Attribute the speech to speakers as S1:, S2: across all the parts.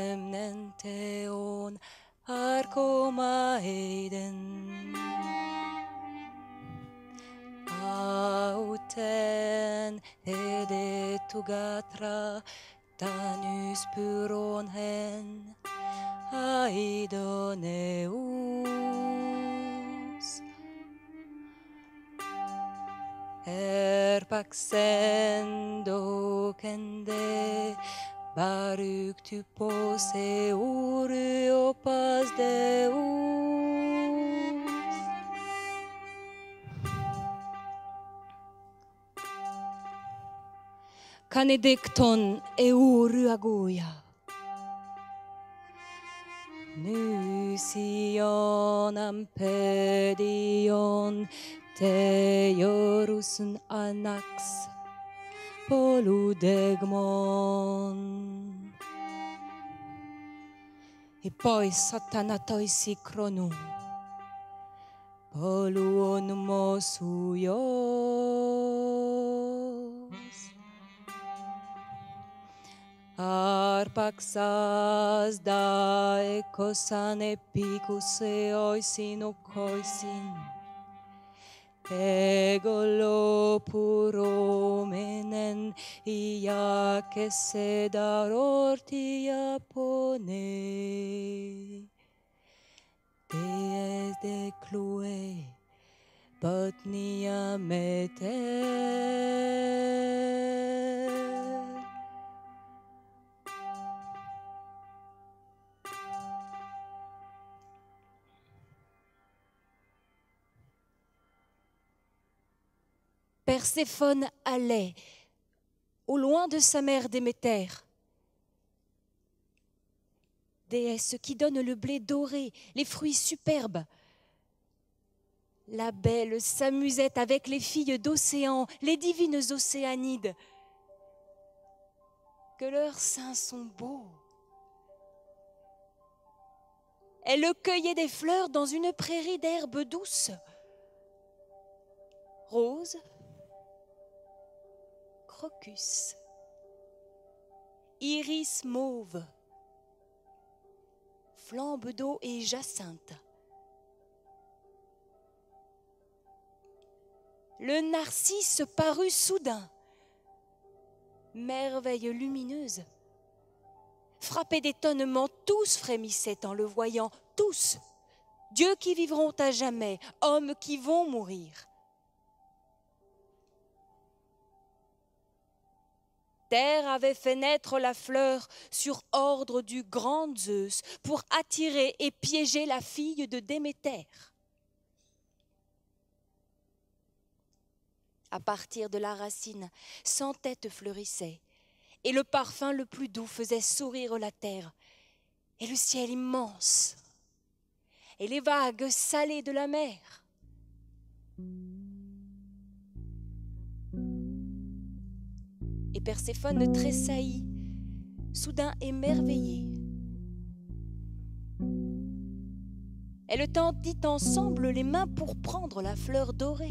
S1: Semnenteon arkomaiden auten edetugatra tanus puronhen aidoneus erpaxendo kende Baruch tu pose opas Deus. Canedicton agoia. Nusion ampedion teiorusun anax. Poludegmon e poi satanatoisi chronou poluon mosuios arpaxas daekosan epicus eoisinokoisin Egolo puromenen ia que se darortia pone Dees de clue botnia meter Perséphone allait, au loin de sa mère Déméter, déesse qui donne le blé doré, les fruits superbes. La belle s'amusait avec les filles d'Océan, les divines Océanides. Que leurs seins sont beaux. Elle cueillait des fleurs dans une prairie d'herbes douces, roses, crocus, iris mauve, flambe d'eau et jacinthe. Le narcisse parut soudain, merveille lumineuse. Frappés d'étonnement, tous frémissaient en le voyant, tous, dieux qui vivront à jamais, hommes qui vont mourir. Terre avait fait naître la fleur sur ordre du grand Zeus pour attirer et piéger la fille de Déméter. À partir de la racine, 100 têtes fleurissaient, et le parfum le plus doux faisait sourire la terre, et le ciel immense, et les vagues salées de la mer. Et Perséphone tressaillit, soudain émerveillée. Elle tendit ensemble les mains pour prendre la fleur dorée.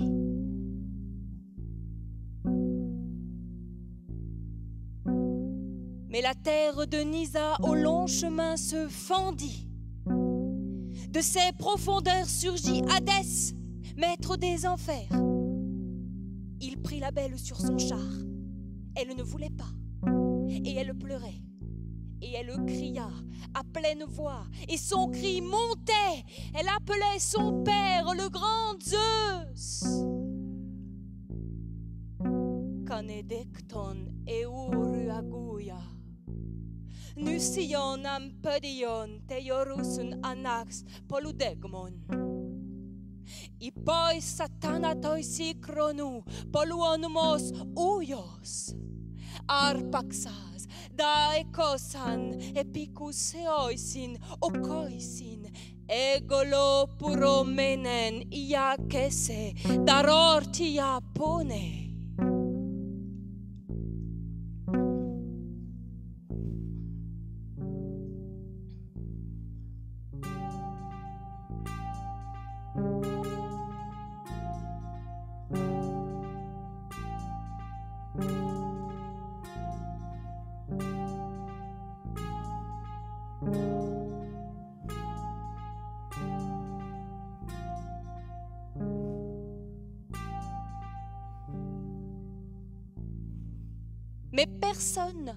S1: Mais la terre de Nysa au long chemin se fendit. De ses profondeurs surgit Hadès, maître des enfers. Il prit la belle sur son char. Elle ne voulait pas, et elle pleurait. Et elle cria à pleine voix, et son cri montait. Elle appelait son père, le grand Zeus. Kanedekton euruaguia, Nusion ampedion teiorusun anax poludegmon. Ipoi satanatoi sikronu poluonumos uios. Arpaxas, daekosan, epikuseoisin, okoisin, egolo puromenen iakese, darortia pone. Mais personne,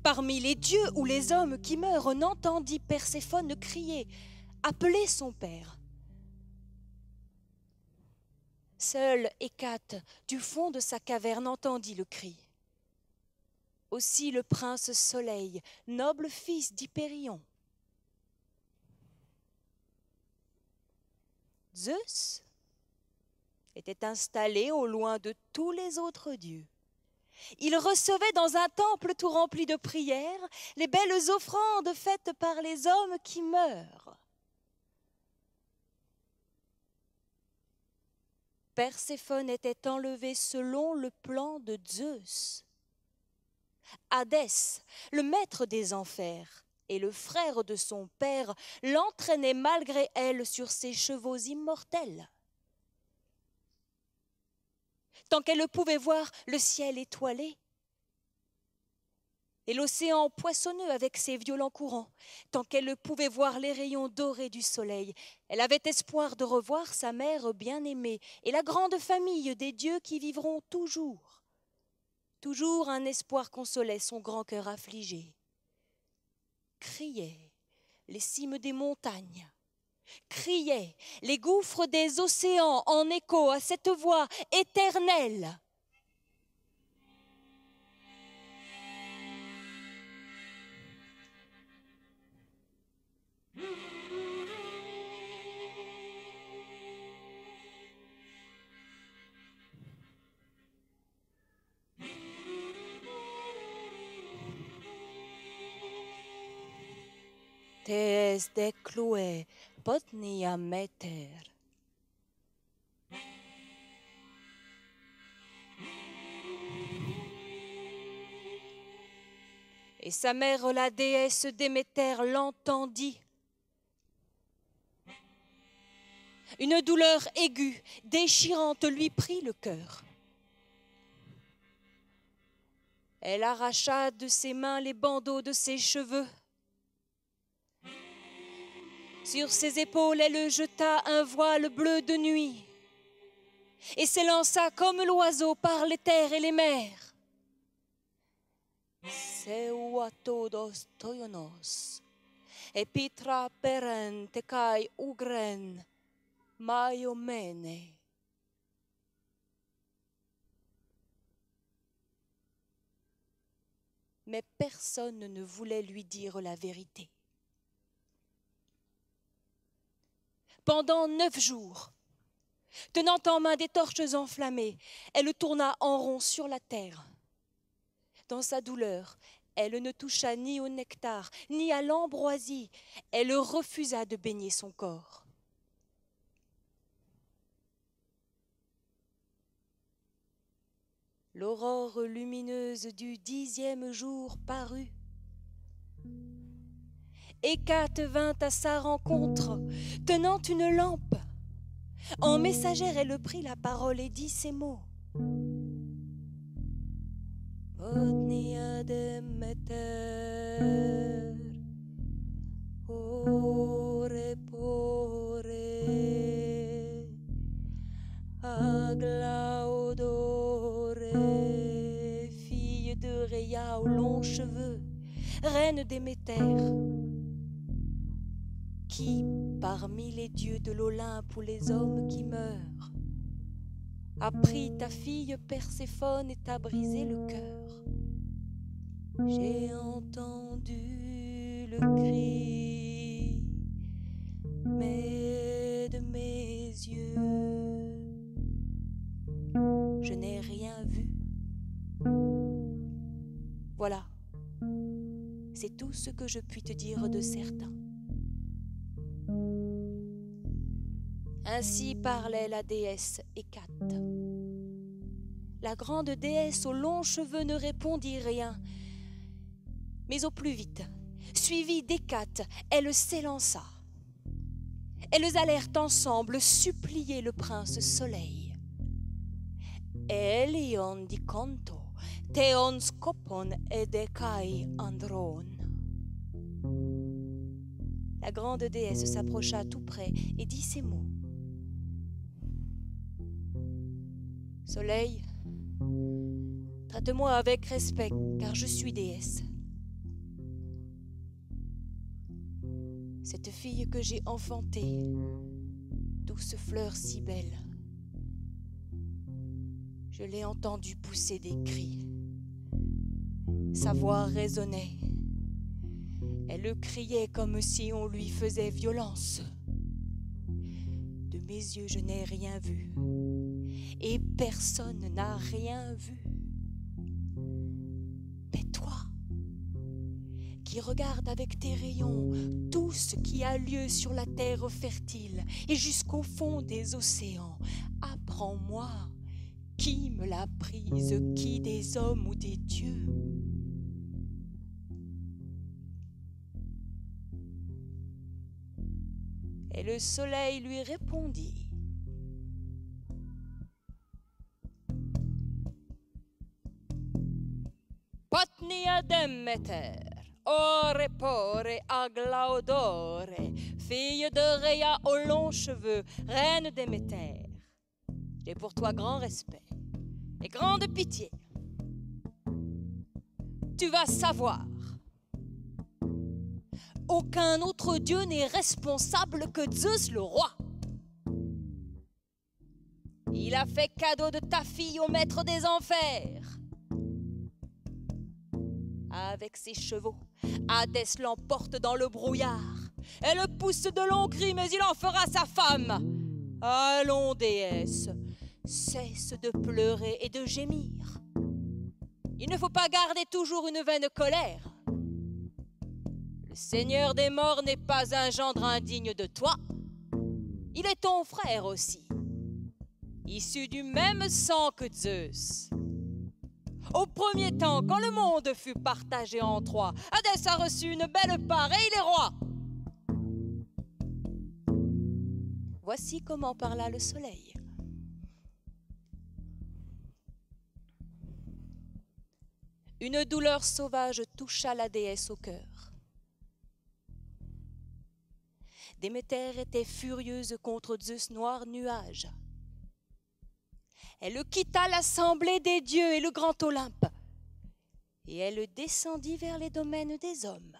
S1: parmi les dieux ou les hommes qui meurent, n'entendit Perséphone crier, appeler son père. Seul Hécate, du fond de sa caverne, entendit le cri. Aussi le prince Soleil, noble fils d'Hypérion. Zeus était installé au loin de tous les autres dieux. Il recevait dans un temple tout rempli de prières les belles offrandes faites par les hommes qui meurent. Perséphone était enlevée selon le plan de Zeus. Hadès, le maître des enfers et le frère de son père, l'entraînait malgré elle sur ses chevaux immortels. Tant qu'elle pouvait voir le ciel étoilé et l'océan poissonneux avec ses violents courants, tant qu'elle pouvait voir les rayons dorés du soleil, elle avait espoir de revoir sa mère bien-aimée et la grande famille des dieux qui vivront toujours. Toujours un espoir consolait son grand cœur affligé. Criaient les cimes des montagnes, criaient les gouffres des océans en écho à cette voix éternelle. Tes declue potnia meter. Et sa mère, la déesse Déméter, l'entendit. Une douleur aiguë, déchirante, lui prit le cœur. Elle arracha de ses mains les bandeaux de ses cheveux. Sur ses épaules, elle jeta un voile bleu de nuit et s'élança comme l'oiseau par les terres et les mers. Seua todos toionos, epitra peren tekai ugren, maiomene. Mais personne ne voulait lui dire la vérité. Pendant 9 jours, tenant en main des torches enflammées, elle tourna en rond sur la terre. Dans sa douleur, elle ne toucha ni au nectar, ni à l'ambroisie. Elle refusa de baigner son corps. L'aurore lumineuse du 10e jour parut. Hécate vint à sa rencontre, tenant une lampe. En messagère, elle prit la parole et dit ces mots. Potnia Demeter, ore pore, Déméter, qui, parmi les dieux de l'Olympe ou les hommes qui meurent, a pris ta fille Perséphone et t'a brisé le cœur. J'ai entendu le cri, mais de mes yeux, je n'ai rien vu. Voilà, c'est tout ce que je puis te dire de certain. Ainsi parlait la déesse Hécate. La grande déesse aux longs cheveux ne répondit rien, mais au plus vite, suivie d'Hécate, elle s'élança. Elles allèrent ensemble supplier le prince Soleil. Elion di canto, theon scopon edekai andron. La grande déesse s'approcha tout près et dit ces mots. Soleil, traite-moi avec respect, car je suis déesse. Cette fille que j'ai enfantée, douce fleur si belle, je l'ai entendue pousser des cris. Sa voix résonnait. Elle criait comme si on lui faisait violence. De mes yeux, je n'ai rien vu. Et personne n'a rien vu. Mais toi, qui regardes avec tes rayons tout ce qui a lieu sur la terre fertile et jusqu'au fond des océans, apprends-moi, qui me l'a prise, qui des hommes ou des dieux? Et le soleil lui répondit. Potnia Demeter, ore pore aglaodore, fille de Rhea aux longs cheveux, reine Déméter. J'ai pour toi grand respect et grande pitié. Tu vas savoir, aucun autre dieu n'est responsable que Zeus le roi. Il a fait cadeau de ta fille au maître des enfers. Avec ses chevaux, Hadès l'emporte dans le brouillard. Elle pousse de longs cris, mais il en fera sa femme. Allons, déesse, cesse de pleurer et de gémir. Il ne faut pas garder toujours une vaine colère. Le Seigneur des morts n'est pas un gendre indigne de toi. Il est ton frère aussi, issu du même sang que Zeus. Au premier temps, quand le monde fut partagé en trois, Hadès a reçu une belle part et il est roi. Voici comment parla le soleil. Une douleur sauvage toucha la déesse au cœur. Déméter était furieuse contre Zeus noir nuage. Elle quitta l'assemblée des dieux et le grand Olympe, et elle descendit vers les domaines des hommes.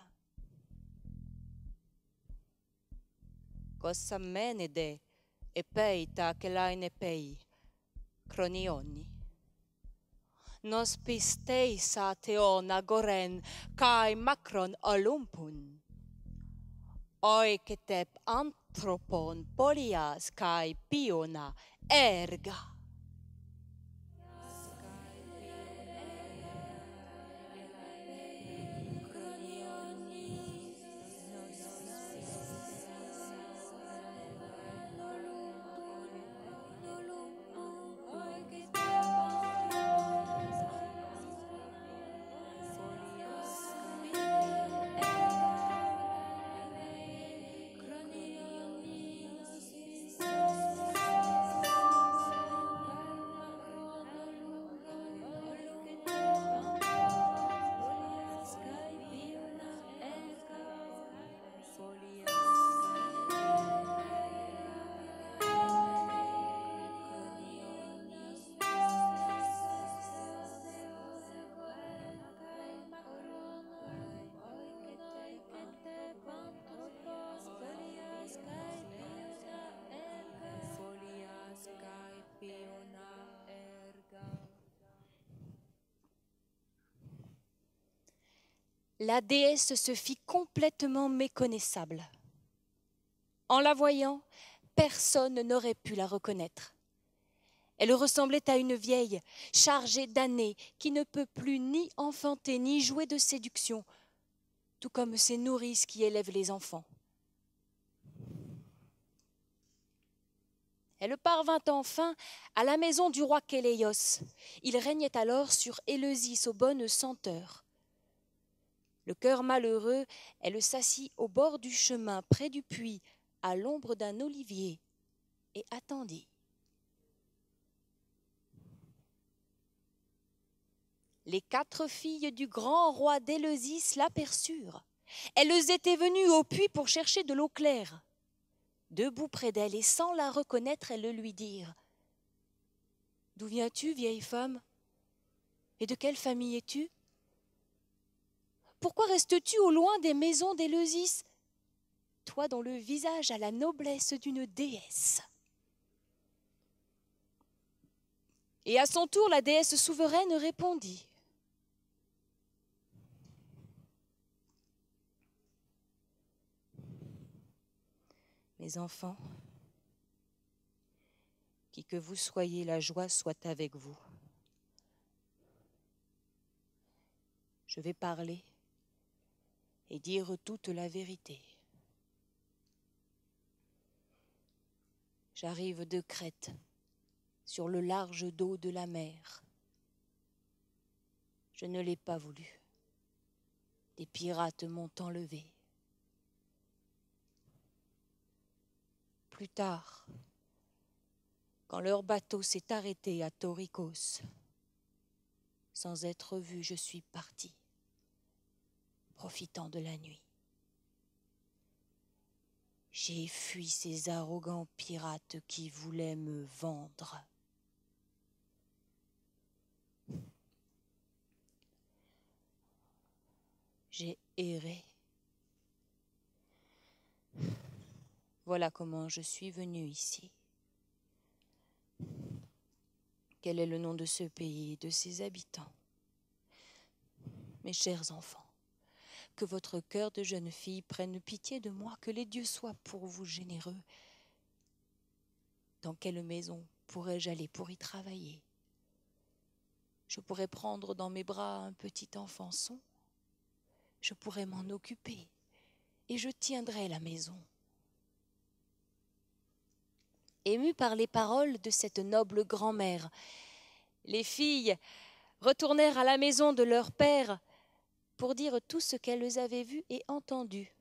S1: Cosa menede epeita kelain epei, cronioni. Nos pistei sa theon agoren kai macron olympun. Oiketep anthropon polias kai piona erga. la déesse se fit complètement méconnaissable. En la voyant, personne n'aurait pu la reconnaître. Elle ressemblait à une vieille, chargée d'années, qui ne peut plus ni enfanter ni jouer de séduction, tout comme ces nourrices qui élèvent les enfants. Elle parvint enfin à la maison du roi Kéléos. Il régnait alors sur Éleusis aux bonnes senteurs. Le cœur malheureux, elle s'assit au bord du chemin, près du puits, à l'ombre d'un olivier, et attendit. Les 4 filles du grand roi d'Éleusis l'aperçurent. Elles étaient venues au puits pour chercher de l'eau claire. Debout près d'elle et sans la reconnaître, elles lui dirent « D'où viens-tu, vieille femme? Et de quelle famille es-tu? Pourquoi restes-tu au loin des maisons d'Éleusis, toi dont le visage a la noblesse d'une déesse ?» Et à son tour, la déesse souveraine répondit « Mes enfants, qui que vous soyez, la joie soit avec vous. Je vais parler et dire toute la vérité. J'arrive de Crète, sur le large dos de la mer. Je ne l'ai pas voulu. Des pirates m'ont enlevé. Plus tard, quand leur bateau s'est arrêté à Torikos, sans être vu, je suis parti, profitant de la nuit. J'ai fui ces arrogants pirates qui voulaient me vendre. J'ai erré. Voilà comment je suis venu ici. Quel est le nom de ce pays et de ses habitants? Mes chers enfants, que votre cœur de jeune fille prenne pitié de moi, que les dieux soient pour vous généreux. Dans quelle maison pourrais-je aller pour y travailler? Je pourrais prendre dans mes bras un petit enfançon, je pourrais m'en occuper et je tiendrais la maison. Émues par les paroles de cette noble grand-mère, les filles retournèrent à la maison de leur père pour dire tout ce qu'elles avaient vu et entendu.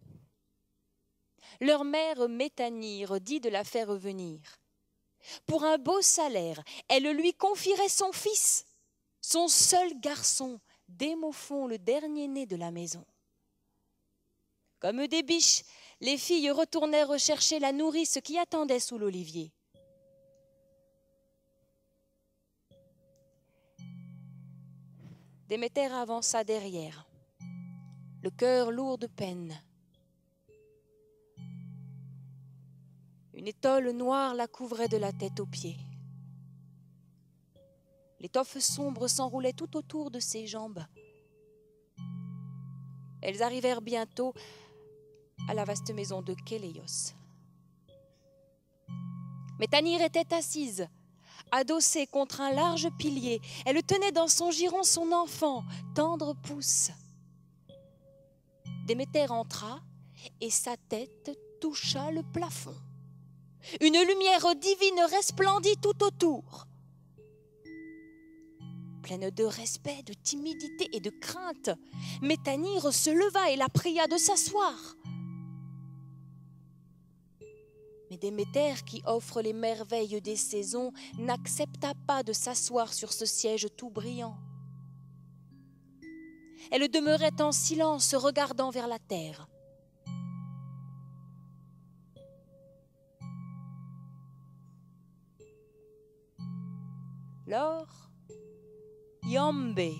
S1: Leur mère Métanire dit de la faire venir. Pour un beau salaire, elle lui confierait son fils, son seul garçon, Démophon, le dernier-né de la maison. Comme des biches, les filles retournèrent chercher la nourrice qui attendait sous l'olivier. Déméter avança derrière, le cœur lourd de peine. Une étole noire la couvrait de la tête aux pieds. L'étoffe sombre s'enroulait tout autour de ses jambes. Elles arrivèrent bientôt à la vaste maison de Kéléos. Métanire était assise, adossée contre un large pilier. Elle tenait dans son giron son enfant, tendre pouce. Déméter entra et sa tête toucha le plafond. Une lumière divine resplendit tout autour. Pleine de respect, de timidité et de crainte, Métanire se leva et la pria de s'asseoir. Mais Déméter, qui offre les merveilles des saisons, n'accepta pas de s'asseoir sur ce siège tout brillant. Elle demeurait en silence, regardant vers la terre. Lors, Yambé,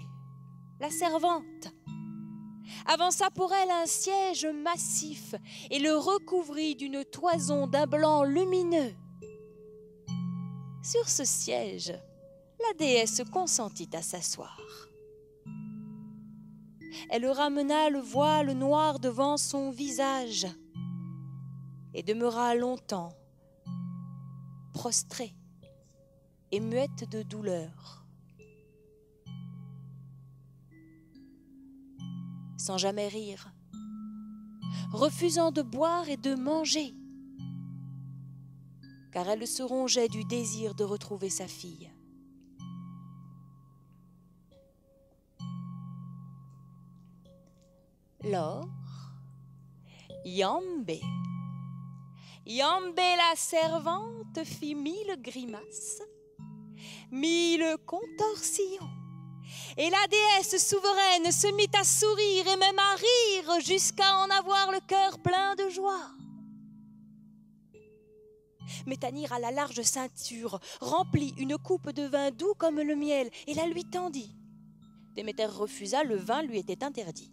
S1: la servante, avança pour elle un siège massif et le recouvrit d'une toison d'un blanc lumineux. Sur ce siège, la déesse consentit à s'asseoir. elle ramena le voile noir devant son visage et demeura longtemps prostrée et muette de douleur, sans jamais rire, refusant de boire et de manger, car elle se rongeait du désir de retrouver sa fille. Lors, Yambé la servante fit 1000 grimaces, 1000 contorsions, et la déesse souveraine se mit à sourire et même à rire jusqu'à en avoir le cœur plein de joie. Métanire à la large ceinture remplit une coupe de vin doux comme le miel et la lui tendit. Déméter refusa, le vin lui était interdit.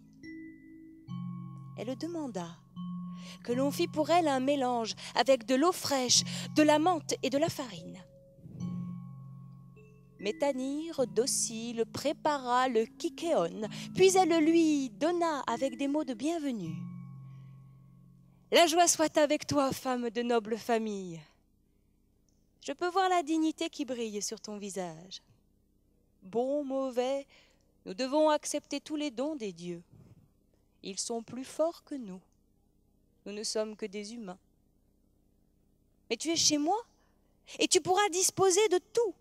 S1: Elle demanda que l'on fît pour elle un mélange avec de l'eau fraîche, de la menthe et de la farine. Métanire, docile, prépara le kikéon, puis elle lui donna avec des mots de bienvenue. « La joie soit avec toi, femme de noble famille. Je peux voir la dignité qui brille sur ton visage. Bon, mauvais, nous devons accepter tous les dons des dieux. Ils sont plus forts que nous. Nous ne sommes que des humains. Mais tu es chez moi et tu pourras disposer de tout.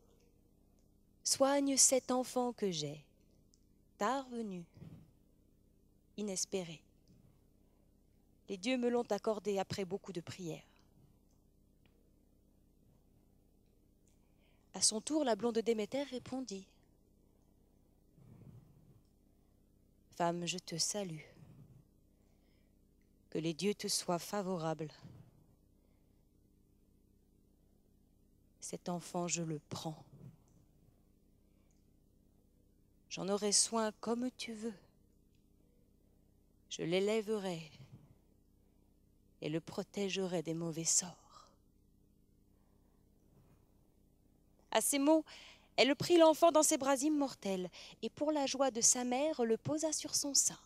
S1: Soigne cet enfant que j'ai, tard venu, inespéré. Les dieux me l'ont accordé après beaucoup de prières. » À son tour, la blonde Déméter répondit. « Femme, je te salue. Que les dieux te soient favorables. Cet enfant, je le prends. J'en aurai soin comme tu veux. Je l'élèverai et le protégerai des mauvais sorts. » À ces mots, elle prit l'enfant dans ses bras immortels et pour la joie de sa mère, le posa sur son sein.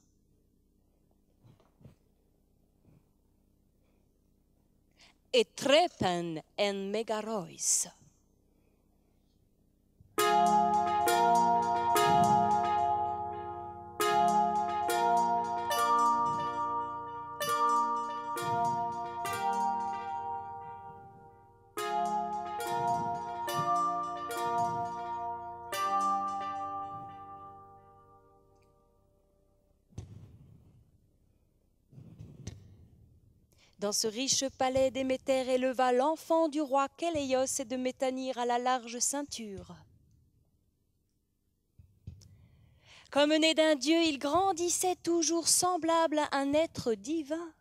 S1: Et trepen en megarois. Dans ce riche palais, Déméter éleva l'enfant du roi Kéléos et de Métanire à la large ceinture. Comme né d'un dieu, il grandissait toujours semblable à un être divin.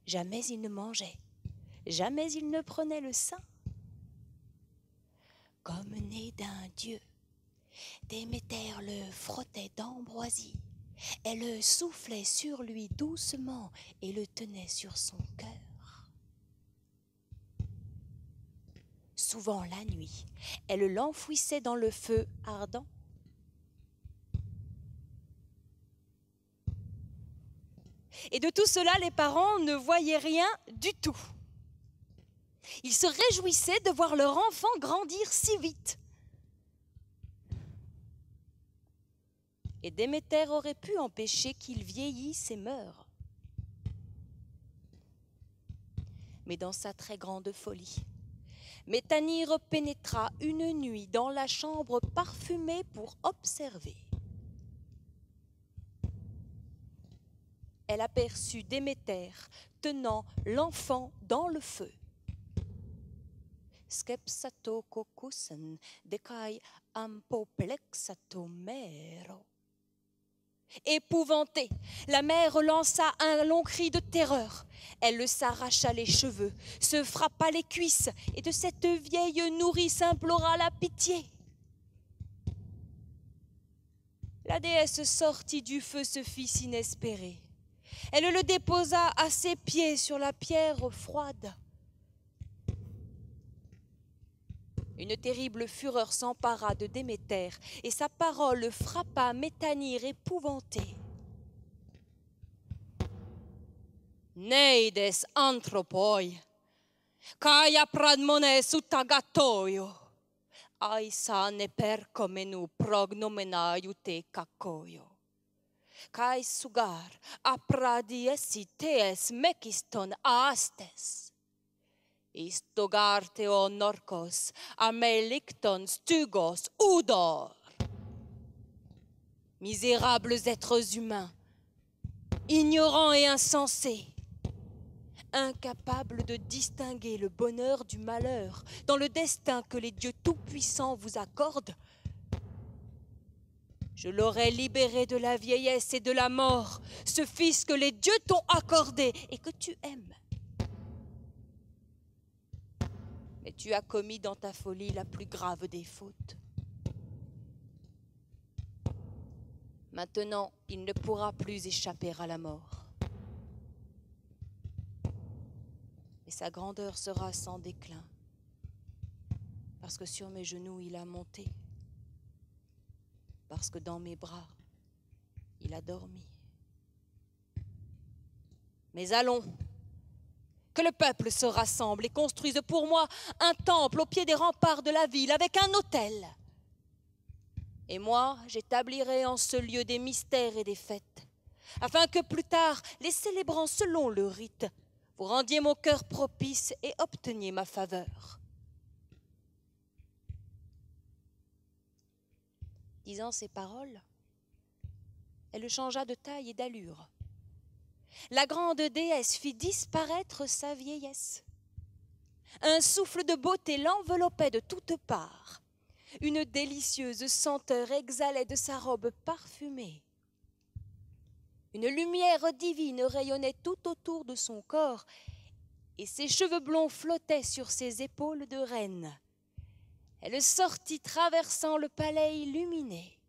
S1: Jamais il ne mangeait, jamais il ne prenait le sein. Comme né d'un dieu, Déméter le frottait d'ambroisie. Elle soufflait sur lui doucement et le tenait sur son cœur. Souvent la nuit, elle l'enfouissait dans le feu ardent. Et de tout cela, les parents ne voyaient rien du tout. Ils se réjouissaient de voir leur enfant grandir si vite. Et Déméter aurait pu empêcher qu'il vieillisse et meure. Mais dans sa très grande folie, Métanire pénétra une nuit dans la chambre parfumée pour observer. Elle aperçut Déméter tenant l'enfant dans le feu. Skepsato kokusen dekai ampoplexato mero. Épouvantée, la mère lança un long cri de terreur. Elle s'arracha les cheveux, se frappa les cuisses et de cette vieille nourrice implora la pitié. La déesse sortit du feu ce fils inespéré. Elle le déposa à ses pieds sur la pierre froide. Une terrible fureur s'empara de Déméter, et sa parole frappa Métanire épouvanté. Neides anthropoi, kai pradmone sutagatoio, aisa ne percomenu prognomena iute cacoio. Kai sugar apradiesi tees mekiston astes. Istogarte o norcos, amelicton stugos udor. Misérables êtres humains, ignorants et insensés, incapables de distinguer le bonheur du malheur dans le destin que les dieux tout-puissants vous accordent, je l'aurais libéré de la vieillesse et de la mort, ce fils que les dieux t'ont accordé et que tu aimes. Mais tu as commis dans ta folie la plus grave des fautes. Maintenant, il ne pourra plus échapper à la mort. Et sa grandeur sera sans déclin, parce que sur mes genoux il a monté, parce que dans mes bras il a dormi. Mais allons, que le peuple se rassemble et construise pour moi un temple au pied des remparts de la ville avec un autel. Et moi, j'établirai en ce lieu des mystères et des fêtes, afin que plus tard, les célébrant selon le rite, vous rendiez mon cœur propice et obteniez ma faveur. Disant ces paroles, elle changea de taille et d'allure. La grande déesse fit disparaître sa vieillesse. Un souffle de beauté l'enveloppait de toutes parts. Une délicieuse senteur exhalait de sa robe parfumée. Une lumière divine rayonnait tout autour de son corps, et ses cheveux blonds flottaient sur ses épaules de reine. Elle sortit traversant le palais illuminé.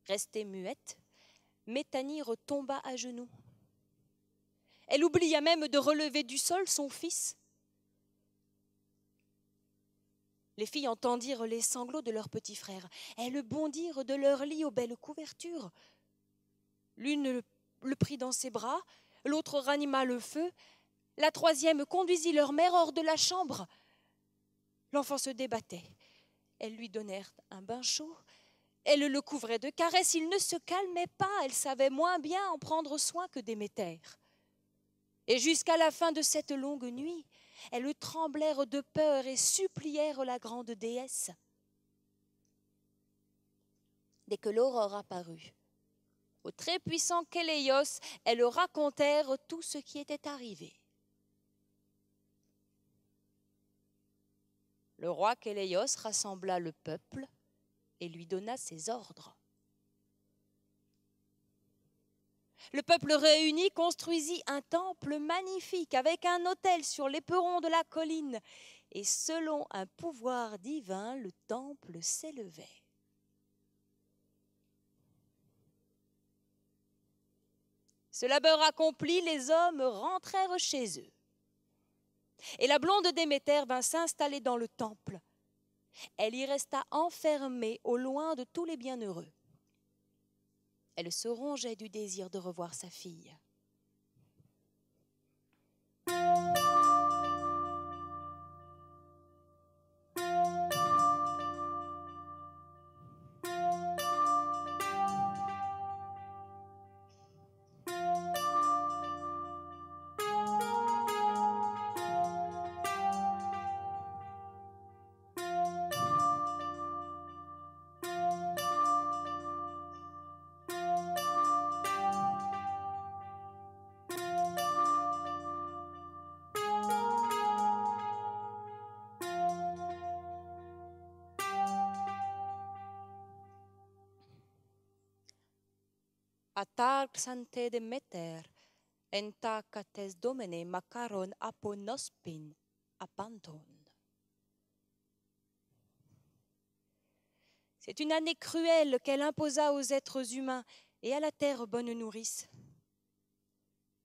S1: Restée muette, Métanire tomba à genoux. Elle oublia même de relever du sol son fils. Les filles entendirent les sanglots de leur petit frère. Elles bondirent de leur lit aux belles couvertures. L'une le prit dans ses bras, l'autre ranima le feu, la troisième conduisit leur mère hors de la chambre. L'enfant se débattait. Elles lui donnèrent un bain chaud. Elles le couvraient de caresses. Il ne se calmait pas. Elles savaient moins bien en prendre soin que Déméter. Et jusqu'à la fin de cette longue nuit, elles tremblèrent de peur et supplièrent la grande déesse. Dès que l'aurore apparut, au très puissant Kéléos, elles racontèrent tout ce qui était arrivé. Le roi Kéléos rassembla le peuple et lui donna ses ordres. Le peuple réuni construisit un temple magnifique avec un autel sur l'éperon de la colline. Et selon un pouvoir divin, le temple s'élevait. Ce labeur accompli, les hommes rentrèrent chez eux. Et la blonde Déméter vint s'installer dans le temple. Elle y resta enfermée au loin de tous les bienheureux. Elle se rongeait du désir de revoir sa fille. Atarxante Demeter, enta cates domine macaron aponospin apanton. C'est une année cruelle qu'elle imposa aux êtres humains et à la terre bonne nourrice.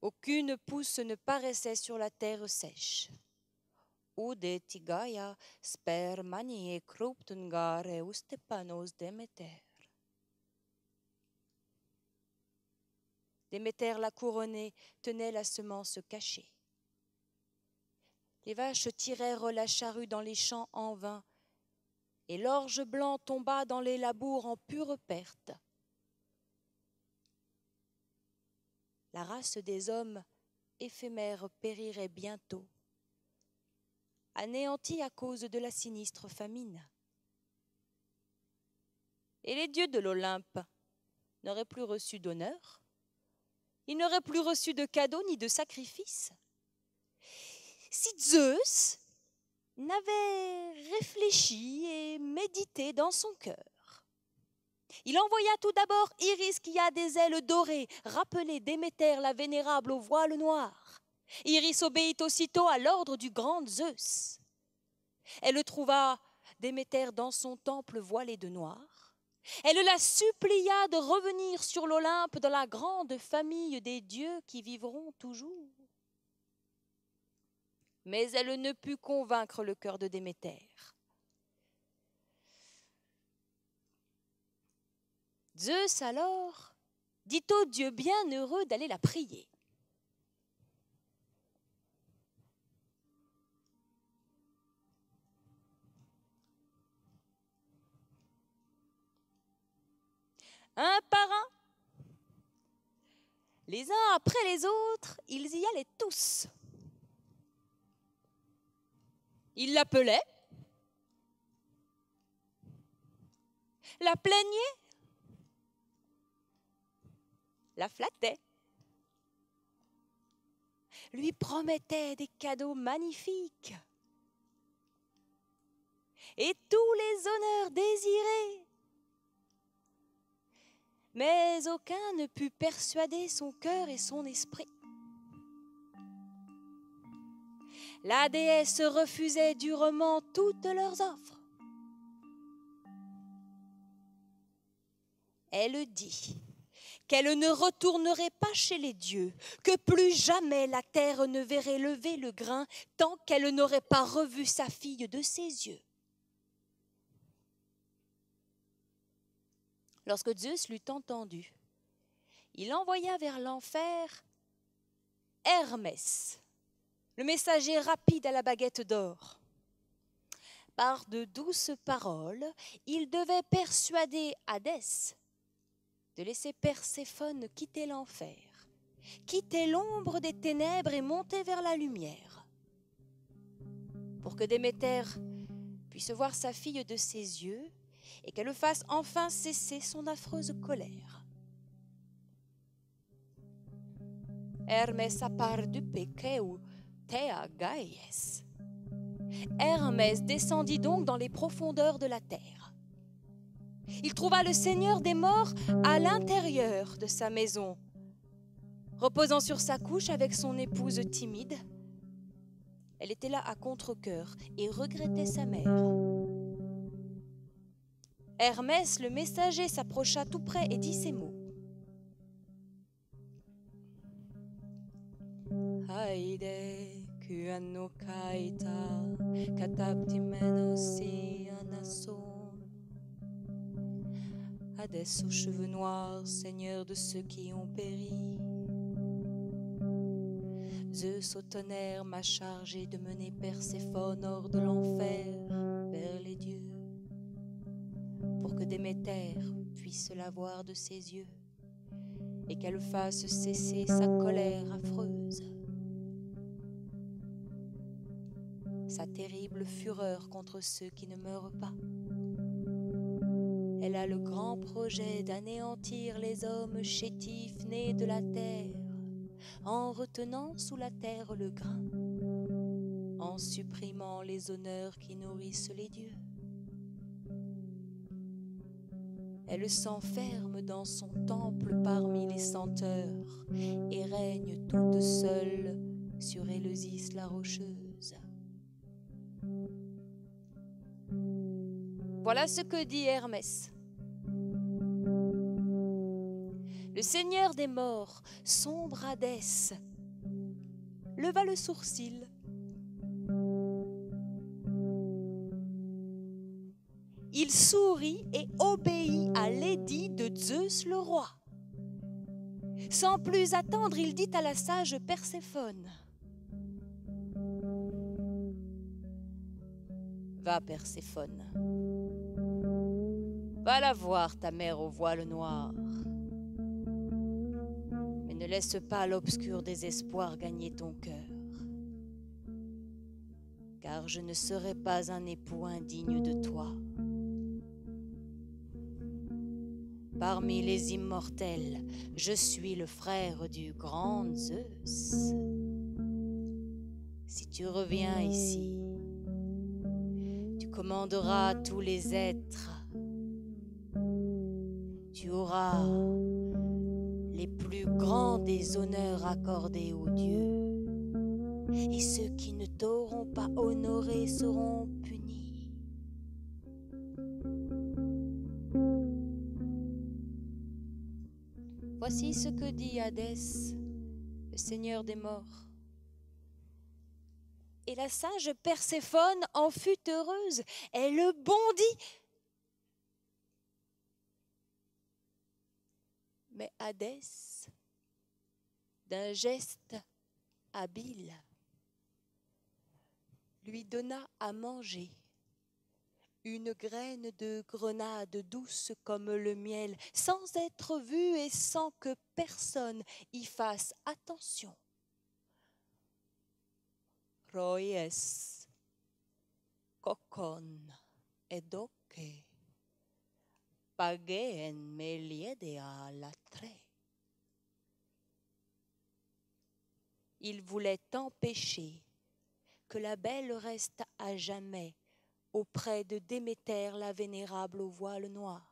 S1: Aucune pousse ne paraissait sur la terre sèche. Ude tigaia spermanie croptungare ustepanos Déméter. Déméter la couronnée tenait la semence cachée. Les vaches tirèrent la charrue dans les champs en vain, et l'orge blanc tomba dans les labours en pure perte. La race des hommes éphémères périrait bientôt, anéantie à cause de la sinistre famine. Et les dieux de l'Olympe n'auraient plus reçu d'honneur, ils n'auraient plus reçu de cadeaux ni de sacrifices. Si Zeus n'avait réfléchi et médité dans son cœur, il envoya tout d'abord Iris qui a des ailes dorées, rappelée Déméter la vénérable au voile noir. Iris obéit aussitôt à l'ordre du grand Zeus. Elle trouva Déméter dans son temple voilé de noir. Elle la supplia de revenir sur l'Olympe dans la grande famille des dieux qui vivront toujours. Mais elle ne put convaincre le cœur de Déméter. Zeus alors dit au dieu bienheureux d'aller la prier. Un par un, les uns après les autres, ils y allaient tous. Ils l'appelaient, la plaignaient, la flattaient, lui promettaient des cadeaux magnifiques et tous les honneurs désirés. Mais aucun ne put persuader son cœur et son esprit. La déesse refusait durement toutes leurs offres. Elle dit qu'elle ne retournerait pas chez les dieux, que plus jamais la terre ne verrait lever le grain tant qu'elle n'aurait pas revu sa fille de ses yeux. Lorsque Zeus l'eut entendu, il envoya vers l'enfer Hermès, le messager rapide à la baguette d'or. Par de douces paroles, il devait persuader Hadès de laisser Perséphone quitter l'enfer, quitter l'ombre des ténèbres et monter vers la lumière, pour que Déméter puisse voir sa fille de ses yeux et qu'elle fasse enfin cesser son affreuse colère. Hermès apparut peceu thea Gaïes. Hermès descendit donc dans les profondeurs de la terre. Il trouva le Seigneur des morts à l'intérieur de sa maison, reposant sur sa couche avec son épouse timide. Elle était là à contre-cœur et regrettait sa mère. Hermès, le messager, s'approcha tout près et dit ces mots. Haide kuano kaita kataptimenosi anason. Hadès aux cheveux noirs, seigneur de ceux qui ont péri. Zeus au tonnerre m'a chargé de mener Perséphone hors de l'enfer vers les dieux, pour que Déméter puisse la voir de ses yeux et qu'elle fasse cesser sa colère affreuse, sa terrible fureur contre ceux qui ne meurent pas. Elle a le grand projet d'anéantir les hommes chétifs nés de la terre, en retenant sous la terre le grain, en supprimant les honneurs qui nourrissent les dieux. Elle s'enferme dans son temple parmi les senteurs et règne toute seule sur Éleusis la rocheuse. Voilà ce que dit Hermès. Le seigneur des morts, sombre Hadès, leva le sourcil. Il sourit et obéit à l'édit de Zeus le roi. Sans plus attendre, il dit à la sage Perséphone: « Va, Perséphone, va la voir, ta mère au voile noir. Mais ne laisse pas l'obscur désespoir gagner ton cœur, car je ne serai pas un époux indigne de toi. Parmi les immortels, je suis le frère du grand Zeus. Si tu reviens ici, tu commanderas tous les êtres. Tu auras les plus grands des honneurs accordés aux dieux. Et ceux qui ne t'auront pas honoré seront punis. Voici ce que dit Hadès, le seigneur des morts. Et la sage Perséphone en fut heureuse. Elle bondit. Mais Hadès, d'un geste habile, lui donna à manger une graine de grenade douce comme le miel, sans être vue et sans que personne y fasse attention. Roies, kokon, edoke, pageen meliedea latre. Il voulait empêcher que la belle reste à jamais auprès de Déméter la vénérable au voile noir.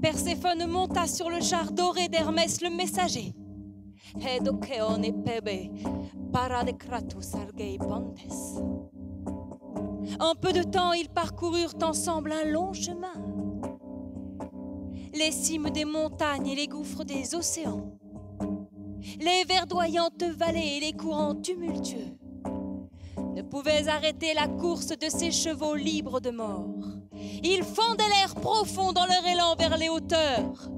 S1: Perséphone monta sur le char doré d'Hermès le messager. Edokeon epebe, paradekratus argei pontes. En peu de temps, ils parcoururent ensemble un long chemin. Les cimes des montagnes et les gouffres des océans, les verdoyantes vallées et les courants tumultueux ne pouvaient arrêter la course de ces chevaux libres de mort. Ils fendaient l'air profond dans leur élan vers les hauteurs.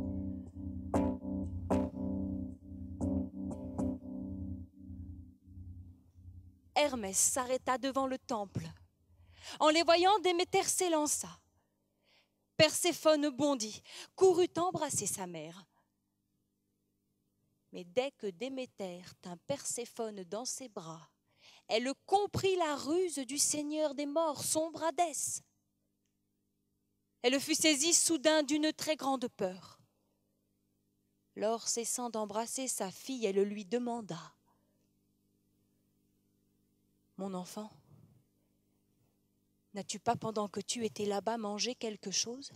S1: Hermès s'arrêta devant le temple. En les voyant, Déméter s'élança. Perséphone bondit, courut embrasser sa mère. Mais dès que Déméter tint Perséphone dans ses bras, elle comprit la ruse du seigneur des morts, sombre Hadès. Elle fut saisie soudain d'une très grande peur. Lors cessant d'embrasser sa fille, elle lui demanda: « Mon enfant, n'as-tu pas, pendant que tu étais là-bas, mangé quelque chose?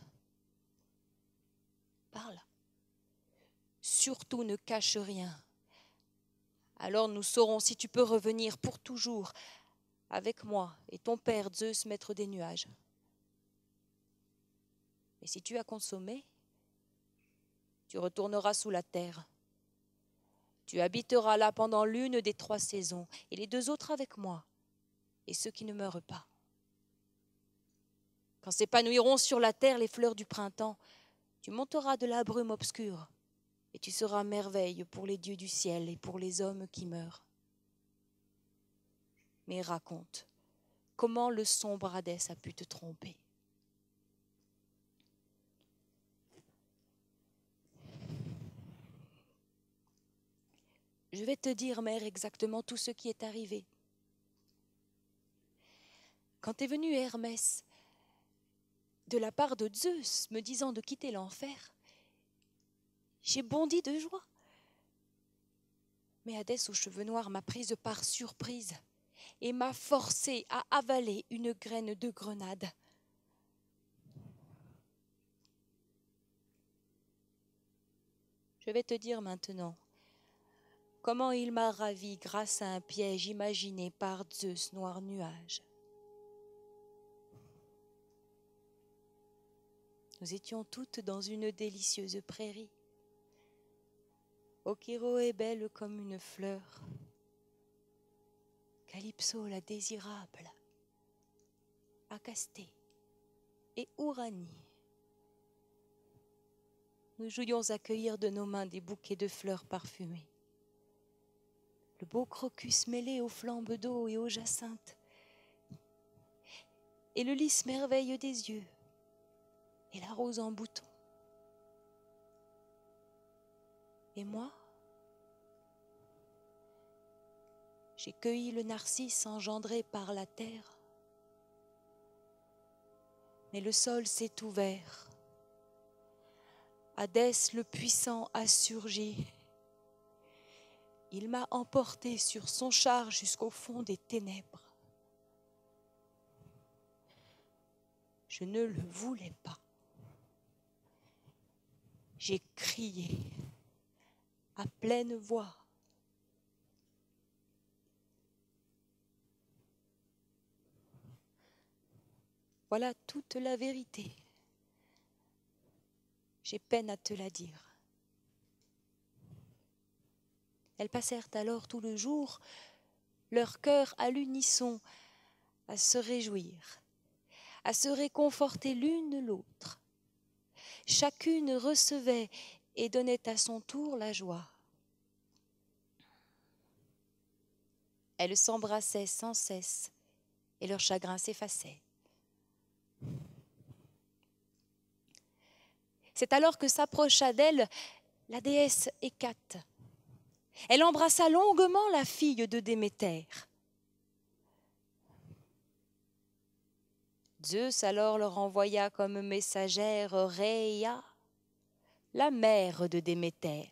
S1: Parle. Surtout ne cache rien. Alors nous saurons si tu peux revenir pour toujours avec moi et ton père Zeus, maître des nuages. Et si tu as consommé, tu retourneras sous la terre. Tu habiteras là pendant l'une des 3 saisons, et les 2 autres avec moi, et ceux qui ne meurent pas. Quand s'épanouiront sur la terre les fleurs du printemps, tu monteras de la brume obscure, et tu seras merveille pour les dieux du ciel et pour les hommes qui meurent. Mais raconte, comment le sombre Hadès a pu te tromper? » Je vais te dire, mère, exactement tout ce qui est arrivé. Quand est venu Hermès, de la part de Zeus me disant de quitter l'enfer, j'ai bondi de joie. Mais Hadès aux cheveux noirs m'a prise par surprise et m'a forcée à avaler une graine de grenade. Je vais te dire maintenant comment il m'a ravi grâce à un piège imaginé par Zeus noir nuage. Nous étions toutes dans une délicieuse prairie. Okiro est belle comme une fleur. Calypso la désirable, Acasté et Uranie. Nous jouions à cueillir de nos mains des bouquets de fleurs parfumées. Le beau crocus mêlé aux flambes d'eau et aux jacinthes, et le lys merveille des yeux, et la rose en bouton. Et moi, j'ai cueilli le narcisse engendré par la terre, mais le sol s'est ouvert. Hadès le puissant a surgi. Il m'a emporté sur son char jusqu'au fond des ténèbres. Je ne le voulais pas. J'ai crié à pleine voix. Voilà toute la vérité. J'ai peine à te la dire. Elles passèrent alors tout le jour, leur cœur à l'unisson, à se réjouir, à se réconforter l'une l'autre. Chacune recevait et donnait à son tour la joie. Elles s'embrassaient sans cesse et leur chagrin s'effaçait. C'est alors que s'approcha d'elle la déesse Hécate. Elle embrassa longuement la fille de Déméter. Zeus alors leur envoya comme messagère Rhéia, la mère de Déméter.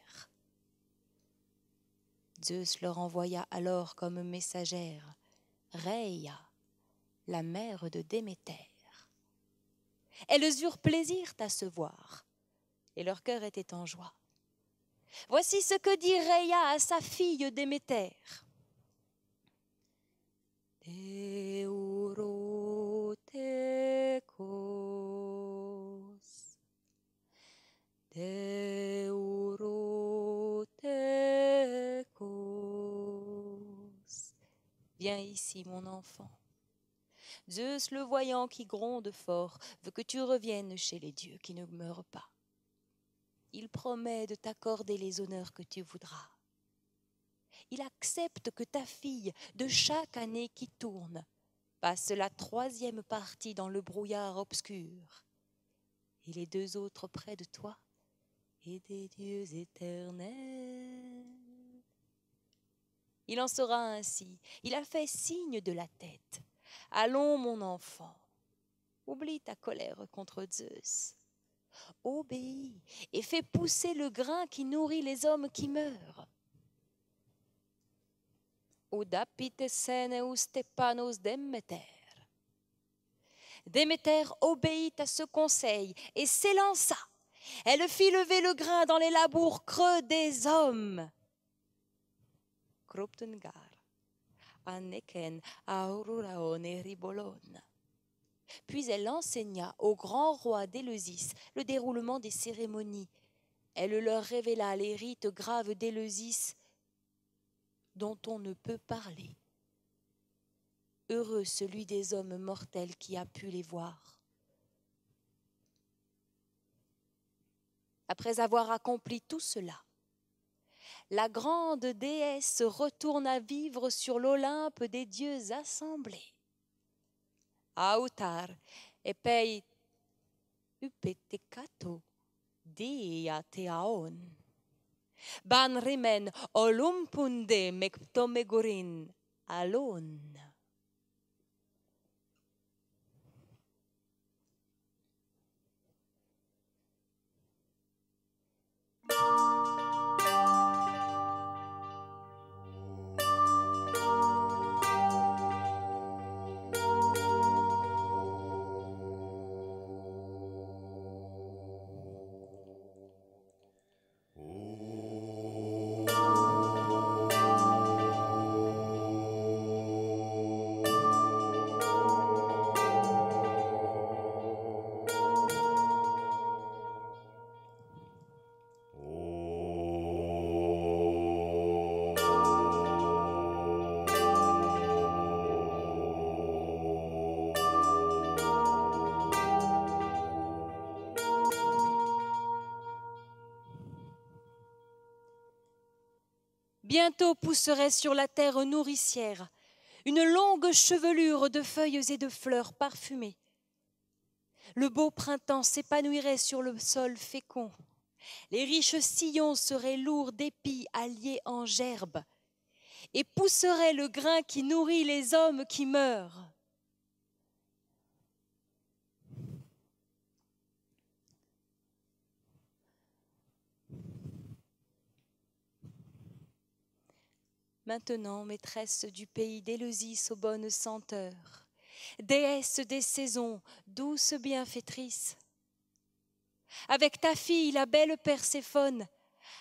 S1: Zeus leur envoya alors comme messagère Rhéia, la mère de Déméter. Elles eurent plaisir à se voir, et leur cœur était en joie. Voici ce que dit Rhéia à sa fille Déméter. Deurotechos, Deurotechos. Viens ici, mon enfant. Zeus, le voyant qui gronde fort, veut que tu reviennes chez les dieux qui ne meurent pas. Il promet de t'accorder les honneurs que tu voudras. Il accepte que ta fille, de chaque année qui tourne, passe la 3e partie dans le brouillard obscur, et les 2 autres près de toi, et des dieux éternels. Il en sera ainsi. Il a fait signe de la tête. Allons, mon enfant, oublie ta colère contre Zeus. Obéis et fais pousser le grain qui nourrit les hommes qui meurent. Oudapite seneus tepanos Déméter. Déméter obéit à ce conseil et s'élança. Elle fit lever le grain dans les labours creux des hommes. Kroptengar, Anneken, Aururaone Ribolone. Puis elle enseigna au grand roi d'Éleusis le déroulement des cérémonies. Elle leur révéla les rites graves d'Éleusis dont on ne peut parler. Heureux celui des hommes mortels qui a pu les voir. Après avoir accompli tout cela, la grande déesse retourna vivre sur l'Olympe des dieux assemblés. Autar epei upetekato dia theaon. Ban rimen olumpunde mektomegorin alon. bientôt pousserait sur la terre nourricière une longue chevelure de feuilles et de fleurs parfumées. Le beau printemps s'épanouirait sur le sol fécond. Les riches sillons seraient lourds d'épis alliés en gerbes et pousseraient le grain qui nourrit les hommes qui meurent. Maintenant, maîtresse du pays d'Éleusis aux bonnes senteurs, déesse des saisons, douce bienfaitrice, avec ta fille, la belle Perséphone,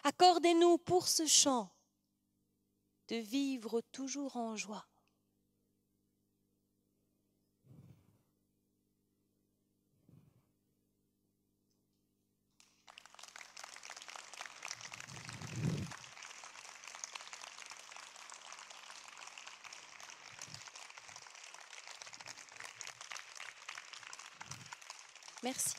S1: accordez-nous pour ce chant de vivre toujours en joie. Merci.